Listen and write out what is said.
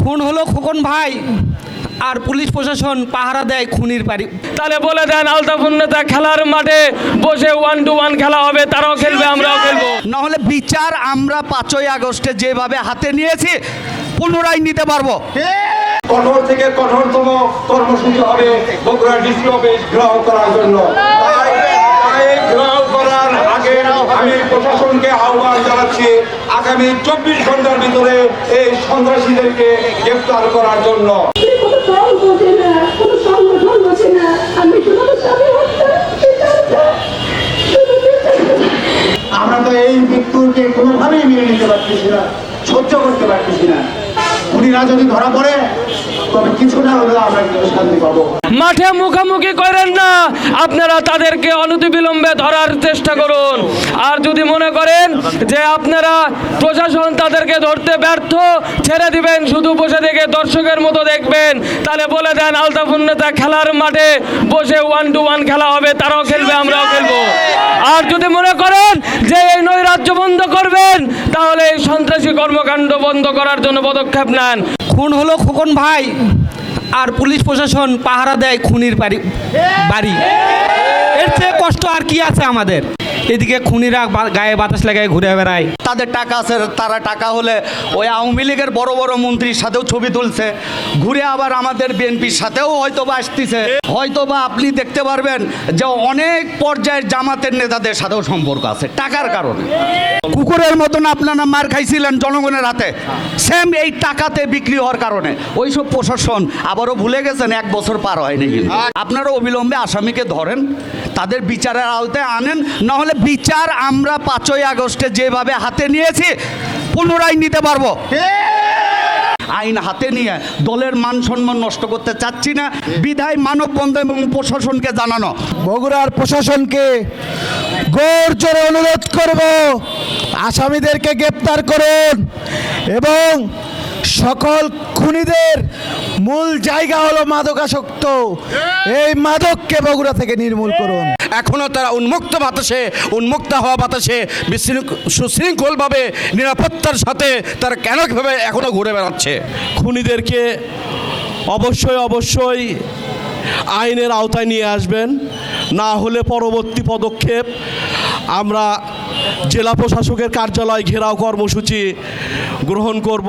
খুন হলো খোকন ভাই, আর পুলিশ প্রশাসন পাহারা দেয় খুনির বাড়ি। তাহলে বলে দেন আলতাফ নেতা খেলার মাঠে বসে 1-to-1 খেলা হবে, তারাও খেলবে, আমরাও খেলবো। নাহলে বিচার আমরা 5ই আগস্টে যেভাবে হাতে নিয়েছি পুনরায় নিতে পারবো। কঠোর থেকে কঠোরতম কর্মসূচি হবে বগুড়া ডিসি অফিস ঘেরাও করার জন্য। তাই ঘেরাও করার আগে আমি প্রশাসনকে আহ্বান জানাচ্ছি আগামী 24 ঘন্টার ভিতরে এই সন্ত্রাসীদেরকে গ্রেফতার করার জন্য। আমরা তো এই মৃত্যুকে কোনোভাবেই মেনে নিতে পারতেছি না, সহ্য করতে পারতেছি না। খুনিরা যদি ধরা পড়ে তবে কিছুটা হলেও আমরা কিন্তু শান্তি পাবো। মাঠে মুখোমুখি করেন না, আপনারা তাদেরকে অনতিবিলম্বে ধরার চেষ্টা করুন। আর যদি মনে করেন যে আপনারা প্রশাসন তাদেরকে ধরতে ব্যর্থ, ছেড়ে দিবেন, শুধু বসে থেকে দর্শকের মতো দেখবেন, তাহলে বলে দেন আলতাফ নেতা খেলার মাঠে বসে 1-to-1 খেলা হবে, তারাও খেলবে, আমরাও খেলবো। আর যদি মনে করেন যে এই নৈরাজ্য বন্ধ করবেন, তাহলে এই সন্ত্রাসী কর্মকাণ্ড বন্ধ করার জন্য পদক্ষেপ নেন। খুন হলো খোকন ভাই, আর পুলিশ প্রশাসন পাহারা দেয় খুনির বাড়ি। এর চেয়ে কষ্ট আর কি আছে আমাদের? এদিকে খুনিরা গায়ে বাতাস লাগায় ঘুরে বেড়ায়। তাদের টাকা আছে, তারা টাকা হলে ওই আওয়ামী লীগের বড় বড় মন্ত্রীর সাথেও ছবি তুলছে, ঘুরে আবার আমাদের বিএনপির সাথেও হয়তোবা আসতেছে। হয়তোবা আপনি দেখতে পারবেন যে অনেক পর্যায়ের জামাতের নেতাদের সাথেও সম্পর্ক আছে টাকার কারণে। কুকুরের মতন আপনারা মার খাইছিলেন জনগণের হাতে, সেম এই টাকাতে বিক্রি হওয়ার কারণে। ওইসব প্রশাসন আবারও ভুলে গেছেন, 1 বছর পার হয়নি। কিন্তু আপনারা অবিলম্বে আসামিকে ধরেন, তাদের বিচারের আওতায় আনেন, নাহলে বিচার আমরা 5ই আগস্টে যেভাবে হাতে নিয়েছি পুনরায় নিতে পারবো। আইন হাতে নিয়ে দলের মান সম্মান নষ্ট করতে চাচ্ছি না, বিধায় মানববন্ধন এবং প্রশাসনকে জানানো। বগুড়ার প্রশাসনকে গড় জোরে অনুরোধ করব, আসামিদেরকে গ্রেপ্তার করুন এবং সকল খুনিদের মূল জায়গা হলো মাদকাসক্ত, এই মাদককে বগুড়া থেকে নির্মূল করুন। এখনও তারা উন্মুক্ত হওয়া বাতাসে সুশৃঙ্খলভাবে নিরাপত্তার সাথে তারা কেন কীভাবে এখনও ঘুরে বেড়াচ্ছে? খুনিদেরকে অবশ্যই আইনের আওতায় নিয়ে আসবেন, না হলে পরবর্তী পদক্ষেপ আমরা জেলা প্রশাসকের কার্যালয় ঘেরাও কর্মসূচি গ্রহণ করব।